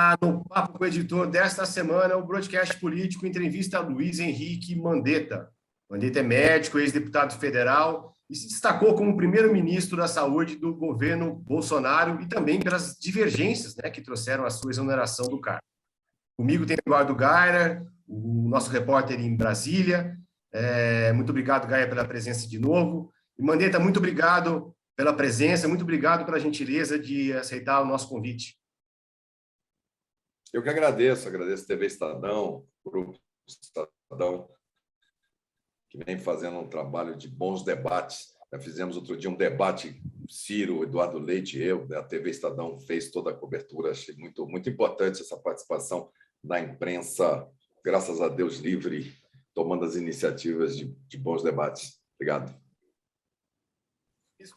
No Papo com o Editor desta semana, o broadcast político entrevista Luiz Henrique Mandetta. Mandetta é médico, ex-deputado federal e se destacou como primeiro-ministro da Saúde do governo Bolsonaro e também pelas divergências, que trouxeram a sua exoneração do cargo. Comigo tem o Eduardo Gaira, o nosso repórter em Brasília. Muito obrigado, Gaia, pela presença de novo. E Mandetta, muito obrigado pela presença, muito obrigado pela gentileza de aceitar o nosso convite. Eu que agradeço a TV Estadão, o Grupo Estadão, que vem fazendo um trabalho de bons debates. Já fizemos outro dia um debate, Ciro, Eduardo Leite e eu, a TV Estadão fez toda a cobertura. Achei muito, muito importante essa participação da imprensa, graças a Deus livre, tomando as iniciativas de bons debates. Obrigado.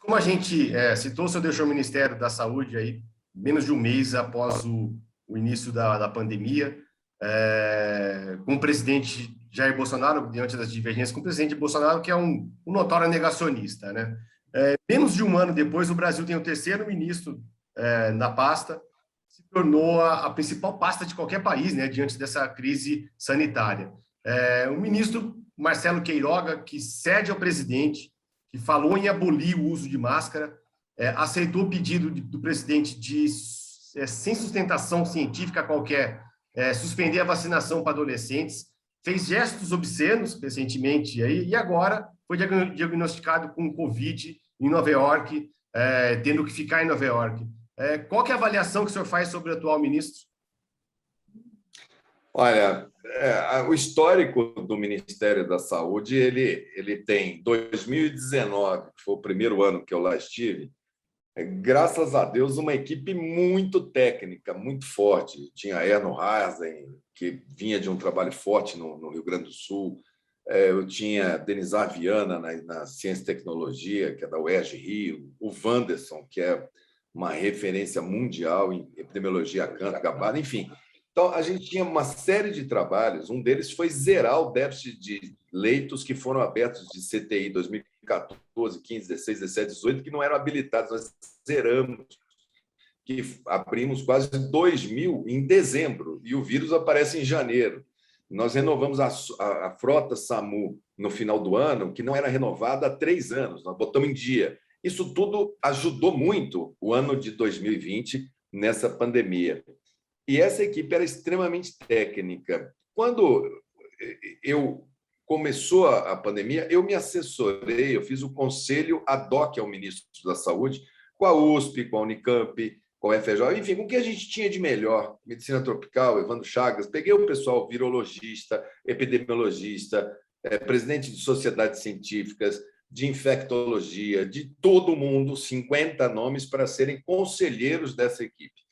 Como a gente citou, o senhor deixou o Ministério da Saúde aí menos de um mês após o início da pandemia, com o presidente Jair Bolsonaro, diante das divergências com o presidente Bolsonaro, que é um notório negacionista, né? Menos de um ano depois, o Brasil tem o terceiro ministro na pasta, se tornou a principal pasta de qualquer país, né, diante dessa crise sanitária. O ministro Marcelo Queiroga, que cede ao presidente, que falou em abolir o uso de máscara, aceitou o pedido do presidente de sem sustentação científica qualquer, suspender a vacinação para adolescentes, fez gestos obscenos recentemente aí, e agora foi diagnosticado com Covid em Nova York, tendo que ficar em Nova York. Qual que é a avaliação que o senhor faz sobre o atual ministro? Olha, o histórico do Ministério da Saúde, ele tem 2019, que foi o primeiro ano que eu lá estive, graças a Deus, uma equipe muito técnica, muito forte. Tinha Erno Harzen, que vinha de um trabalho forte no Rio Grande do Sul. Eu tinha Denizar Viana na Ciência e Tecnologia, que é da UERJ Rio. O Wanderson, que é uma referência mundial em epidemiologia, canto, gabarito, enfim. Então, a gente tinha uma série de trabalhos. Um deles foi zerar o déficit de leitos que foram abertos de CTI 2014, 15, 16, 17, 18, que não eram habilitados. Nós zeramos, que abrimos quase 2.000 em dezembro, e o vírus aparece em janeiro. Nós renovamos a frota SAMU no final do ano, que não era renovada há 3 anos. Nós botamos em dia. Isso tudo ajudou muito o ano de 2020 nessa pandemia. E essa equipe era extremamente técnica. Quando começou a pandemia, eu me assessorei, eu fiz o conselho ad hoc ao ministro da Saúde, com a USP, com a Unicamp, com a FJ, enfim, com o que a gente tinha de melhor, medicina tropical, Evandro Chagas, peguei o pessoal virologista, epidemiologista, presidente de sociedades científicas, de infectologia, de todo mundo, 50 nomes para serem conselheiros dessa equipe.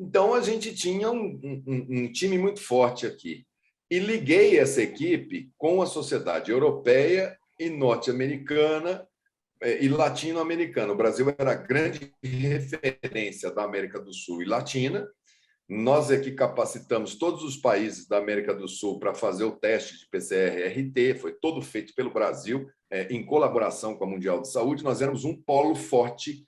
Então, a gente tinha um time muito forte aqui. E liguei essa equipe com a sociedade europeia e norte-americana e latino-americana. O Brasil era a grande referência da América do Sul e Latina. Nós aqui capacitamos todos os países da América do Sul para fazer o teste de PCR-RT, foi todo feito pelo Brasil, em colaboração com a Mundial de Saúde. Nós éramos um polo forte,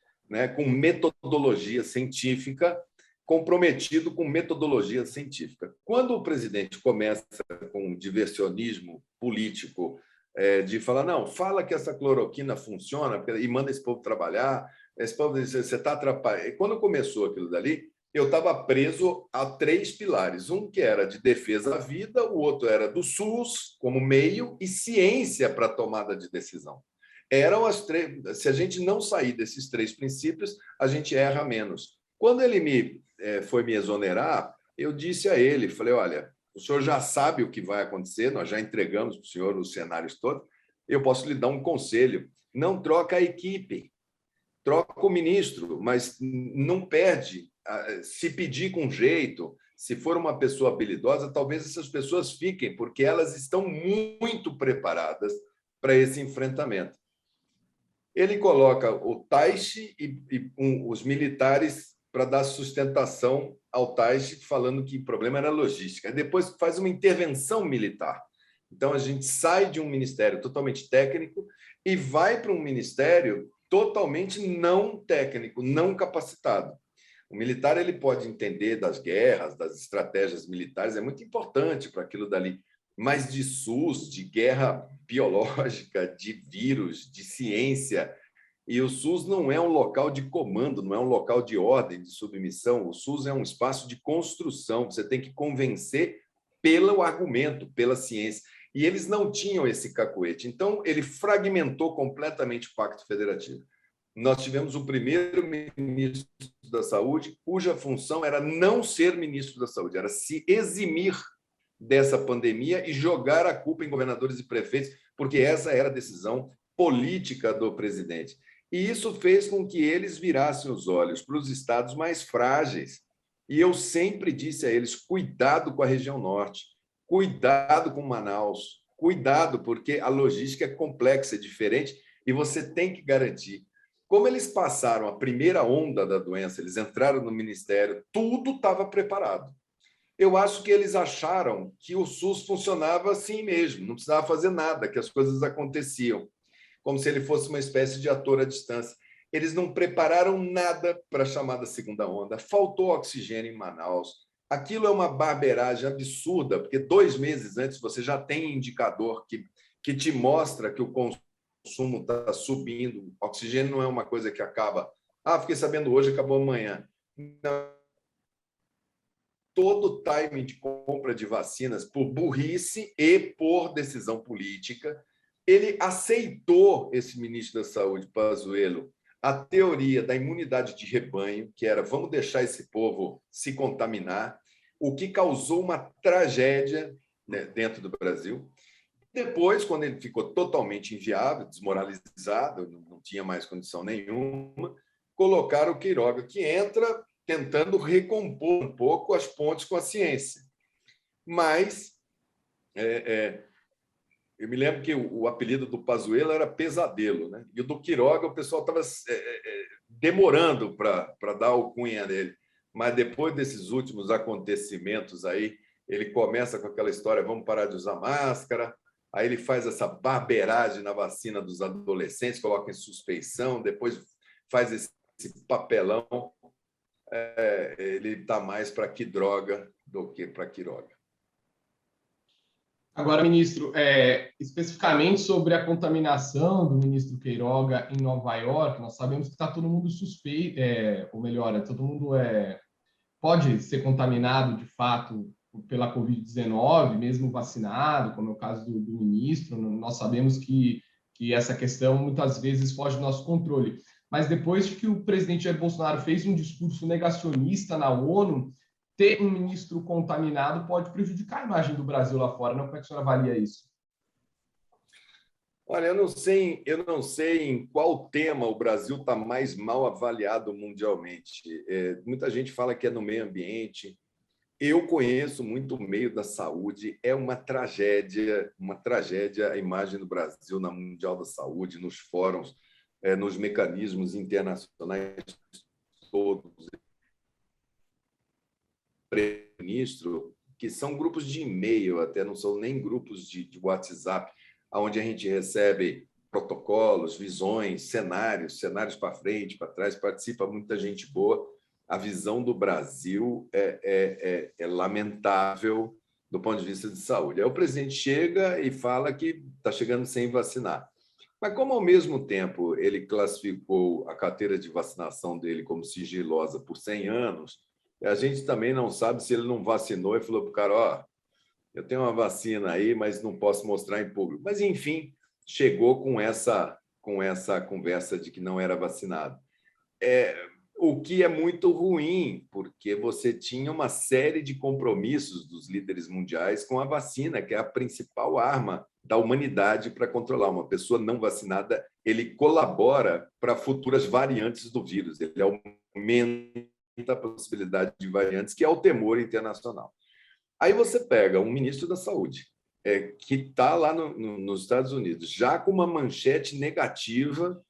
com metodologia científica, comprometido com metodologia científica. Quando o presidente começa com um diversionismo político, de falar, não, fala que essa cloroquina funciona e manda esse povo trabalhar, esse povo diz, você está atrapalhando. E quando começou aquilo dali, eu estava preso a 3 pilares. Um que era de defesa à vida, o outro era do SUS como meio e ciência para tomada de decisão. Eram as 3. Se a gente não sair desses 3 princípios, a gente erra menos. Quando ele foi me exonerar, eu disse a ele, falei, olha, o senhor já sabe o que vai acontecer, nós já entregamos para o senhor os cenários todos, eu posso lhe dar um conselho, não troca a equipe, troca o ministro, mas não perde. Se pedir com jeito, se for uma pessoa habilidosa, talvez essas pessoas fiquem, porque elas estão muito preparadas para esse enfrentamento. Ele coloca o Taishi e os militares para dar sustentação ao Taishi, falando que o problema era logística. Depois faz uma intervenção militar. Então, a gente sai de um ministério totalmente técnico e vai para um ministério totalmente não técnico, não capacitado. O militar ele pode entender das guerras, das estratégias militares, é muito importante para aquilo dali, mas de SUS, de guerra biológica, de vírus, de ciência. E o SUS não é um local de comando, não é um local de ordem, de submissão. O SUS é um espaço de construção. Você tem que convencer pelo argumento, pela ciência. E eles não tinham esse cacuete. Então, ele fragmentou completamente o Pacto Federativo. Nós tivemos o primeiro ministro da Saúde, cuja função era não ser ministro da Saúde, era se eximir dessa pandemia e jogar a culpa em governadores e prefeitos, porque essa era a decisão política do presidente. E isso fez com que eles virassem os olhos para os estados mais frágeis. E eu sempre disse a eles: cuidado com a região norte, cuidado com Manaus, cuidado, porque a logística é complexa, é diferente, e você tem que garantir. Como eles passaram a primeira onda da doença, eles entraram no ministério, tudo estava preparado. Eu acho que eles acharam que o SUS funcionava assim mesmo, não precisava fazer nada, que as coisas aconteciam, como se ele fosse uma espécie de ator à distância. Eles não prepararam nada para a chamada segunda onda. Faltou oxigênio em Manaus. Aquilo é uma barbeiragem absurda, porque 2 meses antes você já tem indicador que te mostra que o consumo está subindo. Oxigênio não é uma coisa que acaba. Fiquei sabendo hoje, acabou amanhã. Não. Todo o timing de compra de vacinas, por burrice e por decisão política, ele aceitou, esse ministro da Saúde, Pazuello, a teoria da imunidade de rebanho, que era: vamos deixar esse povo se contaminar, o que causou uma tragédia, né, dentro do Brasil. Depois, quando ele ficou totalmente inviável, desmoralizado, não tinha mais condição nenhuma, colocaram o Queiroga, que entra tentando recompor um pouco as pontes com a ciência. Mas eu me lembro que o apelido do Pazuello era Pesadelo, né? E o do Queiroga o pessoal estava demorando para dar a alcunha dele. Mas depois desses últimos acontecimentos aí, ele começa com aquela história: vamos parar de usar máscara. Aí ele faz essa barbeiragem na vacina dos adolescentes, coloca em suspeição, depois faz esse papelão. Ele está mais para que droga do que para Queiroga. Agora, ministro, especificamente sobre a contaminação do ministro Queiroga em Nova York, nós sabemos que está todo mundo suspeito, ou melhor, todo mundo pode ser contaminado de fato pela Covid-19, mesmo vacinado, como é o caso do ministro. Nós sabemos que essa questão muitas vezes foge do nosso controle. Mas depois de que o presidente Jair Bolsonaro fez um discurso negacionista na ONU, ter um ministro contaminado pode prejudicar a imagem do Brasil lá fora, não? Como é que o senhor avalia isso? Olha, eu não sei em qual tema o Brasil está mais mal avaliado mundialmente. Muita gente fala que é no meio ambiente. Eu conheço muito o meio da saúde. É uma tragédia a imagem do Brasil na Mundial da Saúde, nos fóruns, nos mecanismos internacionais todos. Ministro, que são grupos de e-mail, até não são nem grupos de WhatsApp, onde a gente recebe protocolos, visões, cenários para frente, para trás, participa muita gente boa. A visão do Brasil é lamentável do ponto de vista de saúde. Aí o presidente chega e fala que está chegando sem vacinar. Mas como, ao mesmo tempo, ele classificou a carteira de vacinação dele como sigilosa por 100 anos, a gente também não sabe se ele não vacinou e falou para o cara: eu tenho uma vacina aí, mas não posso mostrar em público. Mas, enfim, chegou com essa conversa de que não era vacinado. O que é muito ruim, porque você tinha uma série de compromissos dos líderes mundiais com a vacina, que é a principal arma da humanidade para controlar. Uma pessoa não vacinada, ele colabora para futuras variantes do vírus, ele aumenta a possibilidade de variantes, que é o temor internacional. Aí você pega um ministro da Saúde, que está lá nos Estados Unidos, já com uma manchete negativa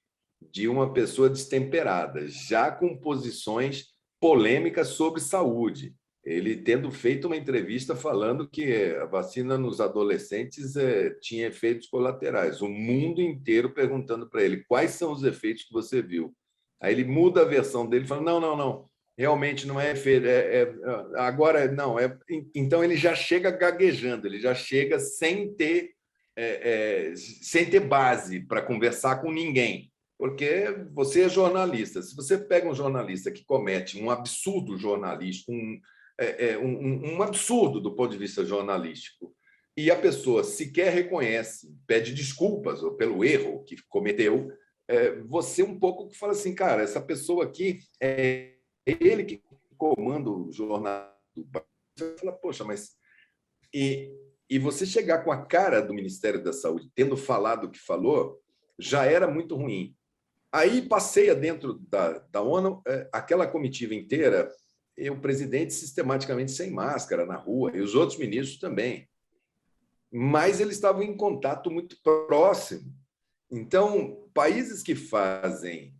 de uma pessoa destemperada, já com posições polêmicas sobre saúde. Ele tendo feito uma entrevista falando que a vacina nos adolescentes tinha efeitos colaterais. O mundo inteiro perguntando para ele: quais são os efeitos que você viu? Aí ele muda a versão dele e fala: não. realmente não é, agora não é. Então ele já chega gaguejando, ele já chega sem ter base para conversar com ninguém, porque você é jornalista. Se você pega um jornalista que comete um absurdo jornalístico, um absurdo do ponto de vista jornalístico, e a pessoa sequer reconhece, pede desculpas pelo erro que cometeu, você um pouco fala assim, cara, essa pessoa aqui é ele que comanda o jornal do país. Você fala, poxa, mas... E você chegar com a cara do Ministério da Saúde, tendo falado o que falou, já era muito ruim. Aí passeia dentro da ONU, aquela comitiva inteira, e o presidente sistematicamente sem máscara na rua, e os outros ministros também. Mas eles estavam em contato muito próximo. Então, países que fazem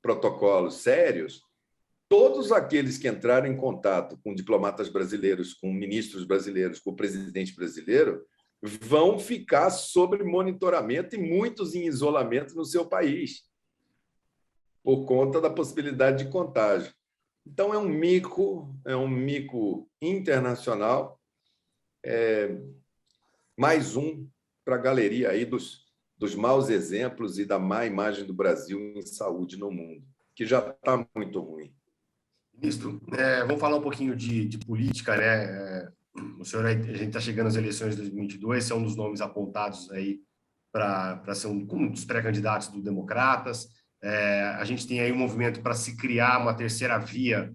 protocolos sérios, todos aqueles que entraram em contato com diplomatas brasileiros, com ministros brasileiros, com o presidente brasileiro, vão ficar sob monitoramento e muitos em isolamento no seu país, por conta da possibilidade de contágio. Então, é um mico internacional, mais um para a galeria aí dos maus exemplos e da má imagem do Brasil em saúde no mundo, que já está muito ruim. Ministro, vamos falar um pouquinho de política, né? O senhor, a gente está chegando às eleições de 2022, é um dos nomes apontados aí para ser um dos pré-candidatos do Democratas. A gente tem aí um movimento para se criar uma terceira via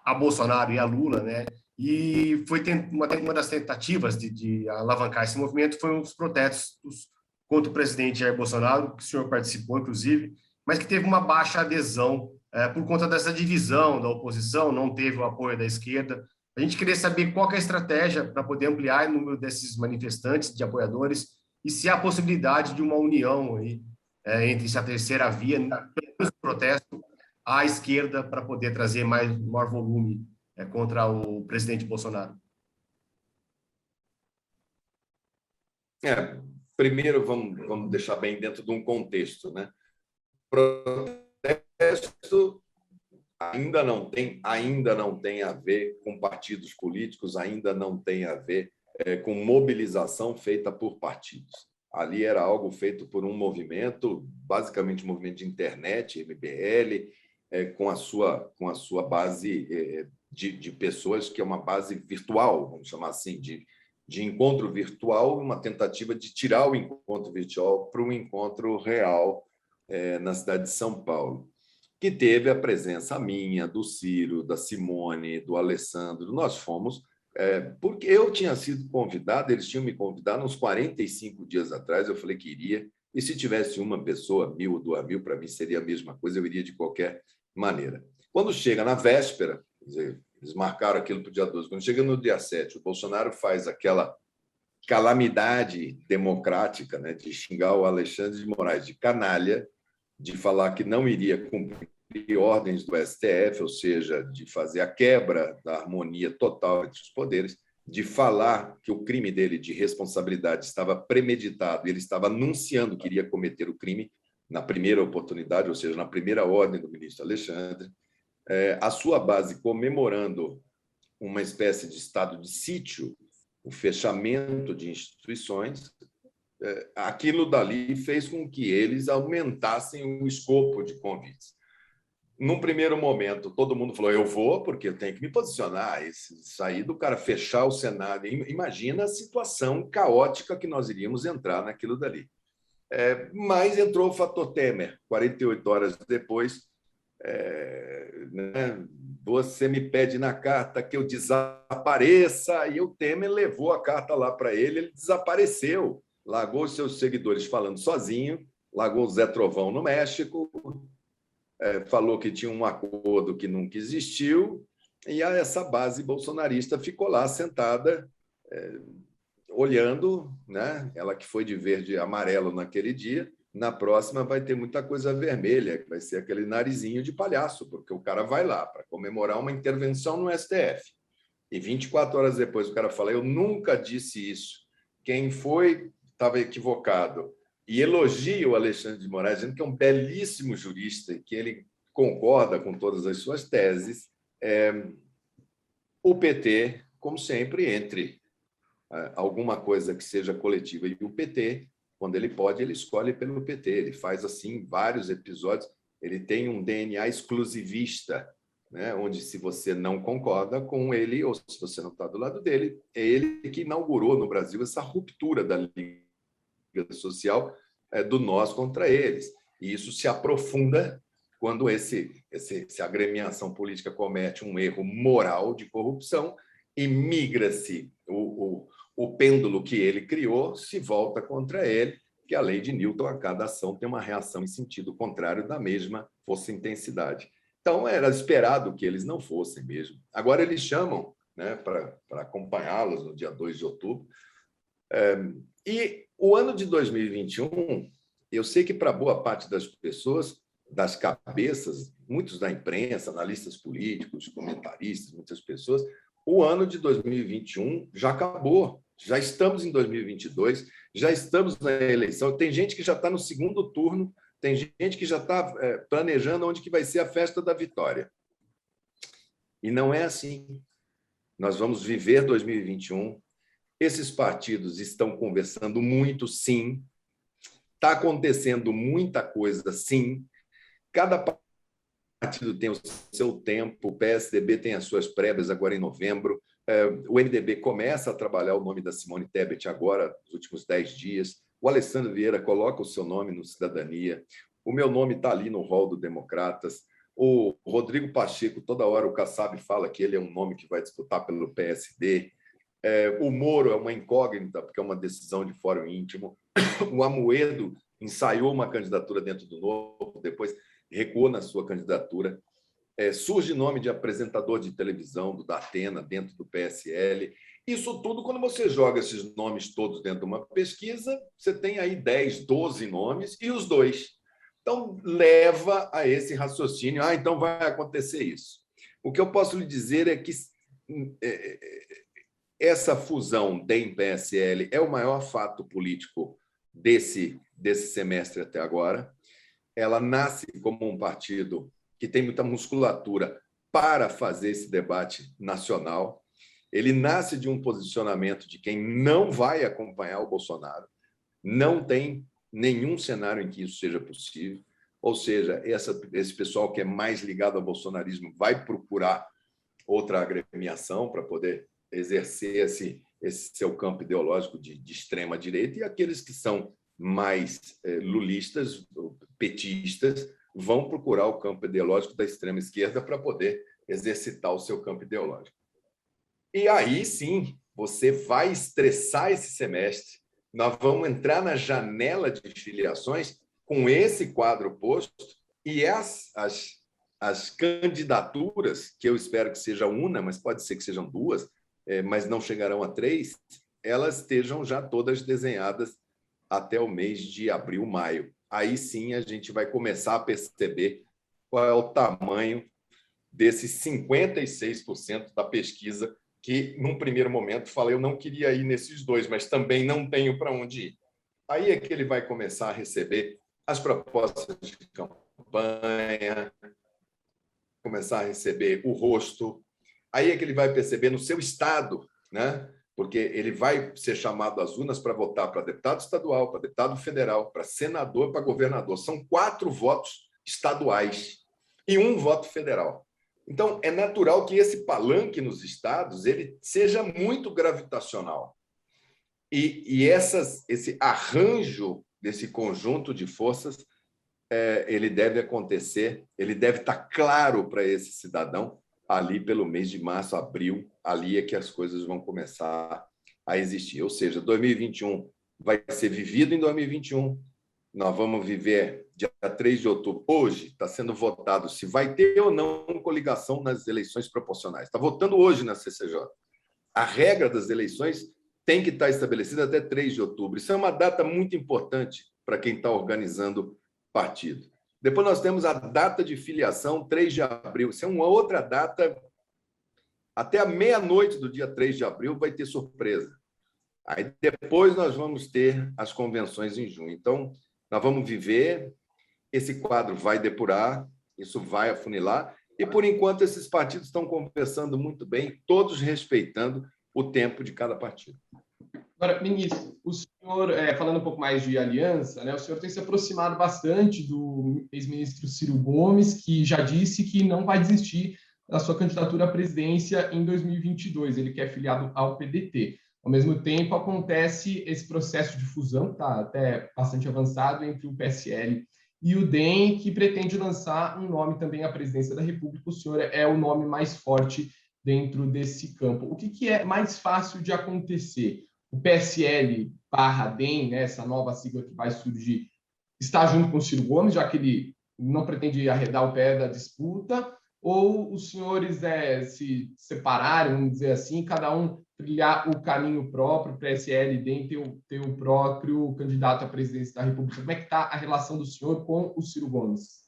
a Bolsonaro e a Lula, né? E foi uma das tentativas de alavancar esse movimento foi um dos protestos contra o presidente Jair Bolsonaro, que o senhor participou, inclusive, mas que teve uma baixa adesão por conta dessa divisão da oposição, não teve o apoio da esquerda. A gente queria saber qual que é a estratégia para poder ampliar o número desses manifestantes, de apoiadores, e se há possibilidade de uma união aí, entre essa terceira via, no protesto, à esquerda, para poder trazer maior volume contra o presidente Bolsonaro. Primeiro, vamos deixar bem dentro de um contexto, né? Protesto ainda não tem a ver com partidos políticos, ainda não tem a ver com mobilização feita por partidos. Ali era algo feito por um movimento, basicamente um movimento de internet, MBL, com a sua base de pessoas, que é uma base virtual, vamos chamar assim, de encontro virtual, uma tentativa de tirar o encontro virtual para um encontro real na cidade de São Paulo, que teve a presença minha, do Ciro, da Simone, do Alessandro. Nós fomos, porque eu tinha sido convidado, eles tinham me convidado uns 45 dias atrás, eu falei que iria, e se tivesse uma pessoa, 1.000 ou 2.000, para mim seria a mesma coisa, eu iria de qualquer maneira. Quando chega na véspera, quer dizer, eles marcaram aquilo para o dia 12, quando chega no dia 7, o Bolsonaro faz aquela calamidade democrática, né, de xingar o Alexandre de Moraes de canalha, de falar que não iria cumprir ordens do STF, ou seja, de fazer a quebra da harmonia total entre os poderes, de falar que o crime dele de responsabilidade estava premeditado, ele estava anunciando que iria cometer o crime na primeira oportunidade, ou seja, na primeira ordem do ministro Alexandre, a sua base comemorando uma espécie de estado de sítio, o fechamento de instituições, aquilo dali fez com que eles aumentassem o escopo de convites. Num primeiro momento, todo mundo falou, eu vou, porque eu tenho que me posicionar. Isso aí do cara fechar o Senado. Imagina a situação caótica que nós iríamos entrar naquilo dali. Mas entrou o fator Temer, 48 horas depois. Né? Você me pede na carta que eu desapareça, e o Temer levou a carta lá para ele desapareceu. Largou os seus seguidores falando sozinho, largou o Zé Trovão no México, falou que tinha um acordo que nunca existiu, e essa base bolsonarista ficou lá sentada, olhando, né? Ela que foi de verde e amarelo naquele dia, na próxima vai ter muita coisa vermelha, que vai ser aquele narizinho de palhaço, porque o cara vai lá para comemorar uma intervenção no STF. E 24 horas depois o cara fala, eu nunca disse isso. Quem foi estava equivocado. E elogia o Alexandre de Moraes, dizendo que é um belíssimo jurista, que ele concorda com todas as suas teses. O PT, como sempre, entre alguma coisa que seja coletiva e o PT, quando ele pode, ele escolhe pelo PT. Ele faz assim vários episódios. Ele tem um DNA exclusivista, né? Onde, se você não concorda com ele ou se você não está do lado dele, é ele que inaugurou no Brasil essa ruptura da liga social, do nós contra eles. E isso se aprofunda quando se a agremiação política comete um erro moral de corrupção e migra-se o pêndulo que ele criou, se volta contra ele, que a lei de Newton, a cada ação tem uma reação em sentido contrário da mesma força e intensidade. Então, era esperado que eles não fossem mesmo. Agora, eles chamam, né, para acompanhá-los no dia 2 de outubro. E o ano de 2021, eu sei que para boa parte das pessoas, das cabeças, muitos da imprensa, analistas políticos, comentaristas, muitas pessoas, o ano de 2021 já acabou. Já estamos em 2022, já estamos na eleição. Tem gente que já está no segundo turno, tem gente que já está planejando onde que vai ser a festa da vitória. E não é assim. Nós vamos viver 2021. Esses partidos estão conversando muito, sim. Está acontecendo muita coisa, sim. Cada partido tem o seu tempo. O PSDB tem as suas prévias agora em novembro. O MDB começa a trabalhar o nome da Simone Tebet agora, nos últimos 10 dias. O Alessandro Vieira coloca o seu nome no Cidadania. O meu nome está ali no rol do Democratas. O Rodrigo Pacheco, toda hora o Kassab fala que ele é um nome que vai disputar pelo PSD. O Moro é uma incógnita, porque é uma decisão de fórum íntimo. O Amoedo ensaiou uma candidatura dentro do Novo, depois recuou na sua candidatura. Surge nome de apresentador de televisão, do Datena, dentro do PSL. Isso tudo, quando você joga esses nomes todos dentro de uma pesquisa, você tem aí 10, 12 nomes e os dois. Então, leva a esse raciocínio, então vai acontecer isso. O que eu posso lhe dizer é que essa fusão DEM-PSL é o maior fato político desse semestre até agora. Ela nasce como um partido que tem muita musculatura para fazer esse debate nacional. Ele nasce de um posicionamento de quem não vai acompanhar o Bolsonaro. Não tem nenhum cenário em que isso seja possível. Ou seja, esse pessoal que é mais ligado ao bolsonarismo vai procurar outra agremiação para poder exercer esse seu campo ideológico de extrema-direita, e aqueles que são mais lulistas, petistas, vão procurar o campo ideológico da extrema-esquerda para poder exercitar o seu campo ideológico. E aí, sim, você vai estressar esse semestre. Nós vamos entrar na janela de filiações com esse quadro posto, e as candidaturas, que eu espero que seja uma, mas pode ser que sejam duas, mas não chegarão a 3, elas estejam já todas desenhadas até o mês de abril, maio. Aí sim a gente vai começar a perceber qual é o tamanho desses 56% da pesquisa que, num primeiro momento, falei eu não queria ir nesses dois, mas também não tenho para onde ir. Aí é que ele vai começar a receber as propostas de campanha, começar a receber o rosto. Aí é que ele vai perceber no seu estado, né? Porque ele vai ser chamado às urnas para votar para deputado estadual, para deputado federal, para senador, para governador. São 4 votos estaduais e 1 voto federal. Então, é natural que esse palanque nos estados ele seja muito gravitacional. E esse arranjo desse conjunto de forças, ele deve acontecer, ele deve estar claro para esse cidadão ali pelo mês de março, abril, ali é que as coisas vão começar a existir. Ou seja, 2021 vai ser vivido em 2021, nós vamos viver dia 3 de outubro. Hoje está sendo votado se vai ter ou não coligação nas eleições proporcionais. Está votando hoje na CCJ. A regra das eleições tem que estar estabelecida até 3 de outubro. Isso é uma data muito importante para quem está organizando partido. Depois nós temos a data de filiação, 3 de abril. Isso é uma outra data. Até a meia-noite do dia 3 de abril vai ter surpresa. Aí depois nós vamos ter as convenções em junho. Então, nós vamos viver, esse quadro vai depurar, Isso vai afunilar. E, por enquanto, esses partidos estão conversando muito bem, todos respeitando o tempo de cada partido. Agora, ministro, o senhor, falando um pouco mais de aliança, né, o senhor tem se aproximado bastante do ex-ministro Ciro Gomes, que já disse que não vai desistir da sua candidatura à presidência em 2022. Ele que é filiado ao PDT. Ao mesmo tempo, acontece esse processo de fusão, que está até bastante avançado, entre o PSL e o DEM, que pretende lançar um nome também à presidência da República. O senhor é o nome mais forte dentro desse campo. O que é mais fácil de acontecer? O PSL barra DEM, né, essa nova sigla que vai surgir, está junto com o Ciro Gomes, já que ele não pretende arredar o pé da disputa, ou os senhores se separarem, vamos dizer assim, cada um trilhar o caminho próprio, o PSL e DEM ter o próprio candidato à presidência da República? Como é que está a relação do senhor com o Ciro Gomes?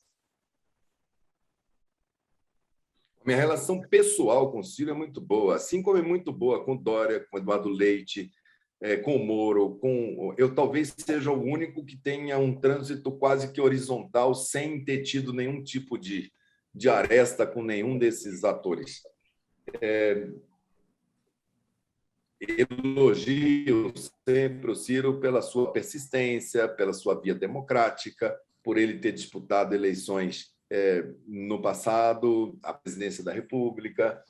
Minha relação pessoal com o Ciro é muito boa, assim como é muito boa com o Dória, com o Eduardo Leite, com o Moro. Eu talvez seja o único que tenha um trânsito quase que horizontal, sem ter tido nenhum tipo de aresta com nenhum desses atores. Elogio sempre o Ciro pela sua persistência, pela sua via democrática, por ele ter disputado eleições no passado, a presidência da República.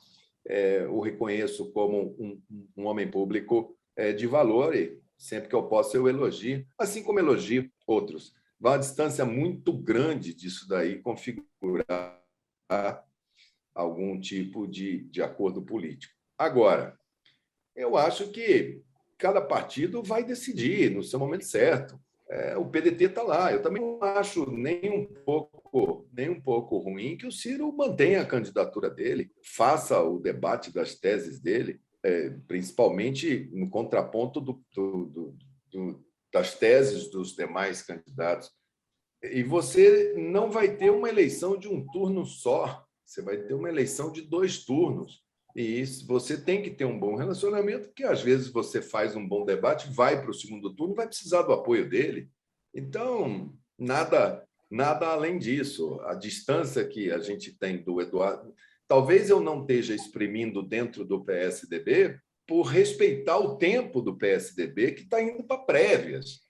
O reconheço como um homem público de valor e sempre que eu posso eu elogio, assim como elogio outros. Vai uma distância muito grande disso daí configurar algum tipo de acordo político. Agora, eu acho que cada partido vai decidir no seu momento certo. O PDT está lá. Eu também não acho nem um pouco ruim que o Ciro mantenha a candidatura dele, faça o debate das teses dele, principalmente no contraponto das teses dos demais candidatos. E você não vai ter uma eleição de um turno só, você vai ter uma eleição de 2 turnos. E você tem que ter um bom relacionamento, porque às vezes você faz um bom debate, vai para o segundo turno, vai precisar do apoio dele. Então, nada além disso. A distância que a gente tem do Eduardo... Talvez eu não esteja exprimindo dentro do PSDB por respeitar o tempo do PSDB, que está indo para prévias.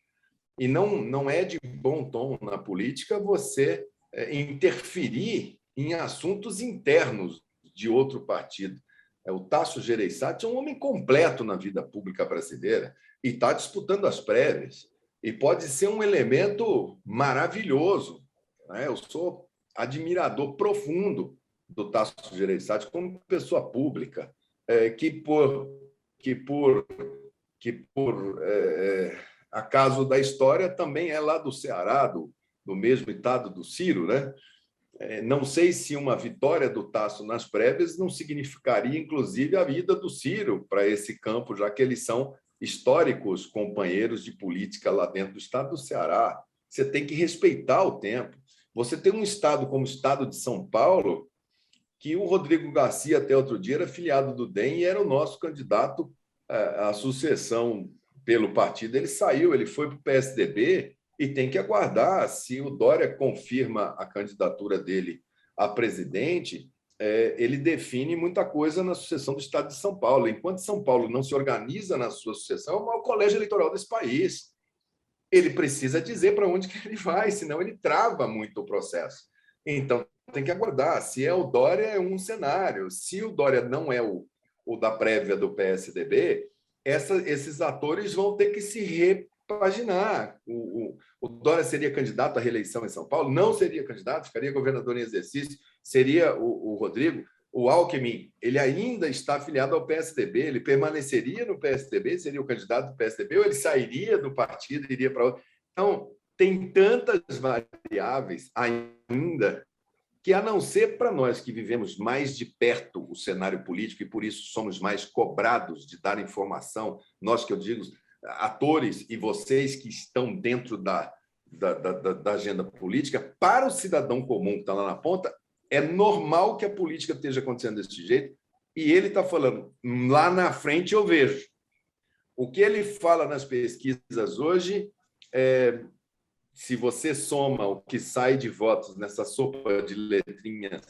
E não é de bom tom na política você interferir em assuntos internos de outro partido. O Tasso Gereissati é um homem completo na vida pública brasileira e está disputando as prévias. E pode ser um elemento maravilhoso. Eu sou admirador profundo do Tasso Gereissati como pessoa pública, que por acaso da história também é lá do Ceará, do mesmo estado do Ciro, né? Não sei se uma vitória do Tasso nas prévias não significaria, inclusive, a vida do Ciro para esse campo, já que eles são históricos companheiros de política lá dentro do estado do Ceará. Você tem que respeitar o tempo. Você tem um estado como o estado de São Paulo, que o Rodrigo Garcia, até outro dia, era filiado do DEM e era o nosso candidato à sucessão pelo partido. Ele saiu, ele foi para o PSDB e tem que aguardar se o Dória confirma a candidatura dele a presidente. Ele define muita coisa na sucessão do estado de São Paulo. Enquanto São Paulo não se organiza na sua sucessão, é o maior colégio eleitoral desse país. Ele precisa dizer para onde que ele vai, senão ele trava muito o processo. Então, tem que aguardar. Se é o Dória, é um cenário. Se o Dória não é o da prévia do PSDB, esses atores vão ter que se repaginar. O Dória seria candidato à reeleição em São Paulo? Não seria candidato, ficaria governador em exercício. Seria o Rodrigo. O Alckmin, ele ainda está afiliado ao PSDB, ele permaneceria no PSDB, seria o candidato do PSDB, ou ele sairia do partido e iria para outro. Então, tem tantas variáveis ainda que, a não ser para nós que vivemos mais de perto o cenário político e por isso somos mais cobrados de dar informação, nós que eu digo, atores e vocês que estão dentro da agenda política, para o cidadão comum que está lá na ponta, é normal que a política esteja acontecendo desse jeito e ele está falando, lá na frente eu vejo. O que ele fala nas pesquisas hoje se você soma o que sai de votos nessa sopa de letrinhas,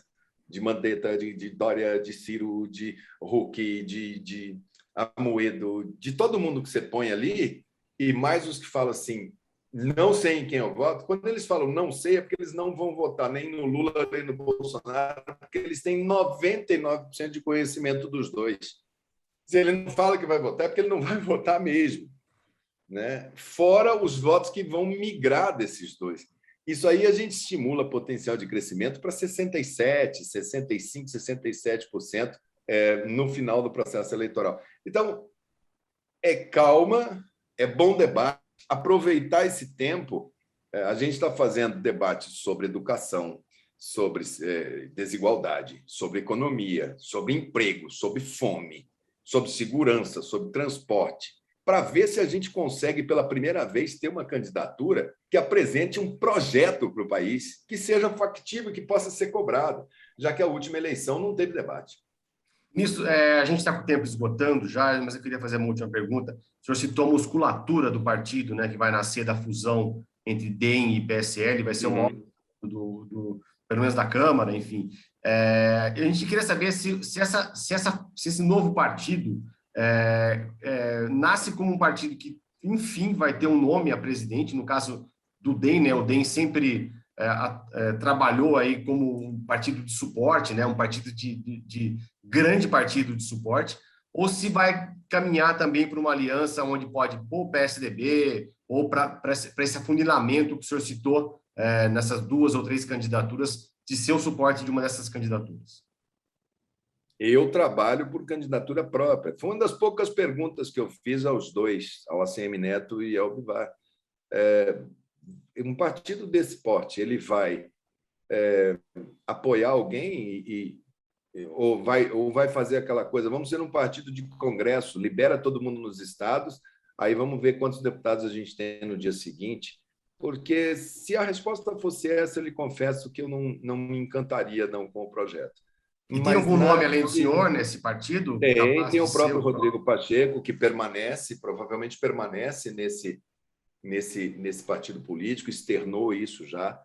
de Mandetta, de Dória, de Ciro, de Huck, de Amoedo, de todo mundo que você põe ali, e mais os que falam assim, não sei em quem eu voto, quando eles falam não sei, é porque eles não vão votar nem no Lula, nem no Bolsonaro, porque eles têm 99% de conhecimento dos dois. Se ele não fala que vai votar, é porque ele não vai votar mesmo, né? Fora os votos que vão migrar desses dois. Isso aí a gente estimula potencial de crescimento para 67%, 65%, 67% no final do processo eleitoral. Então, é calma, é bom debate, aproveitar esse tempo. A gente está fazendo debates sobre educação, sobre desigualdade, sobre economia, sobre emprego, sobre fome, sobre segurança, sobre transporte, para ver se a gente consegue, pela primeira vez, ter uma candidatura que apresente um projeto para o país, que seja factível, que possa ser cobrado, já que a última eleição não teve debate. Nisso, a gente está com o tempo esgotando já, mas eu queria fazer uma última pergunta. O senhor citou a musculatura do partido, né, que vai nascer da fusão entre DEM e PSL, vai ser o maior pelo menos da Câmara, enfim. A gente queria saber se esse novo partido nasce como um partido que, enfim, vai ter um nome a presidente, no caso do DEM, né? O DEM sempre trabalhou aí como um partido de suporte, né? Um partido de grande partido de suporte, ou se vai caminhar também para uma aliança onde pode pôr o PSDB, ou para esse afunilamento que o senhor citou nessas 2 ou 3 candidaturas, de ser o suporte de uma dessas candidaturas. Eu trabalho por candidatura própria. Foi uma das poucas perguntas que eu fiz aos dois, ao ACM Neto e ao Bivar. Um partido desse porte, ele vai apoiar alguém ou vai fazer aquela coisa, vamos ser um partido de congresso, libera todo mundo nos estados, aí vamos ver quantos deputados a gente tem no dia seguinte, porque se a resposta fosse essa, eu lhe confesso que eu não me encantaria não com o projeto. E tem algum nome além do senhor nesse partido? Tem o próprio Rodrigo Pacheco, que provavelmente permanece nesse partido político, externou isso já,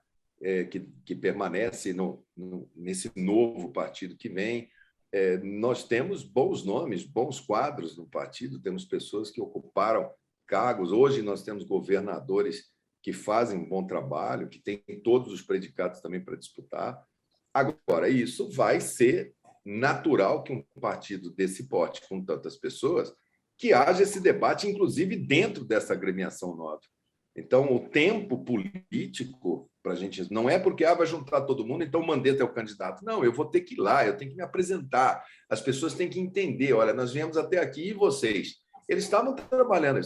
que permanece nesse novo partido que vem. Nós temos bons nomes, bons quadros no partido, temos pessoas que ocuparam cargos. Hoje nós temos governadores que fazem um bom trabalho, que têm todos os predicados também para disputar. Agora, isso vai ser natural que um partido desse porte, com tantas pessoas, que haja esse debate, inclusive dentro dessa agremiação nova. Então, o tempo político para a gente não é porque vai juntar todo mundo, então o Mandetta é o candidato. Não, eu vou ter que ir lá, eu tenho que me apresentar. As pessoas têm que entender, olha, nós viemos até aqui e vocês? Eles estavam trabalhando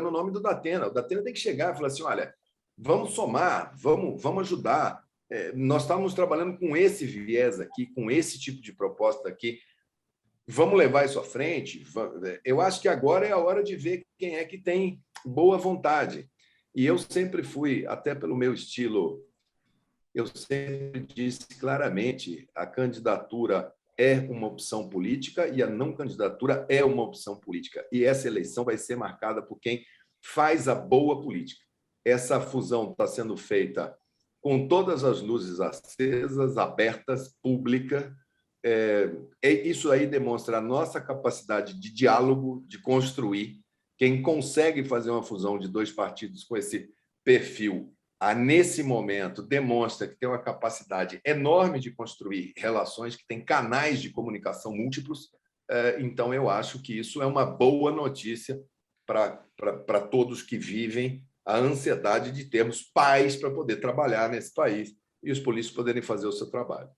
no nome do Datena. O Datena tem que chegar e falar assim, olha, vamos somar, vamos ajudar. Nós estávamos trabalhando com esse viés aqui, com esse tipo de proposta aqui. Vamos levar isso à frente? Eu acho que agora é a hora de ver quem é que tem boa vontade. E eu sempre fui, até pelo meu estilo, eu sempre disse claramente, a candidatura é uma opção política e a não candidatura é uma opção política. E essa eleição vai ser marcada por quem faz a boa política. Essa fusão está sendo feita com todas as luzes acesas, abertas, pública. Isso aí demonstra a nossa capacidade de diálogo, de construir. Quem consegue fazer uma fusão de 2 partidos com esse perfil, nesse momento, demonstra que tem uma capacidade enorme de construir relações, que tem canais de comunicação múltiplos. Então, eu acho que isso é uma boa notícia para todos que vivem a ansiedade de termos paz para poder trabalhar nesse país e os políticos poderem fazer o seu trabalho.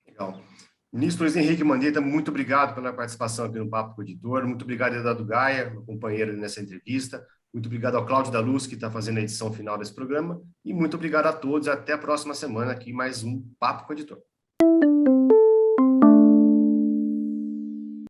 Legal. Ministro Luiz Henrique Mandetta, muito obrigado pela participação aqui no Papo com o Editor, muito obrigado ao Eduardo Gaia, meu companheiro nessa entrevista, muito obrigado ao Cláudio da Luz, que está fazendo a edição final desse programa, e muito obrigado a todos, até a próxima semana aqui mais um Papo com o Editor.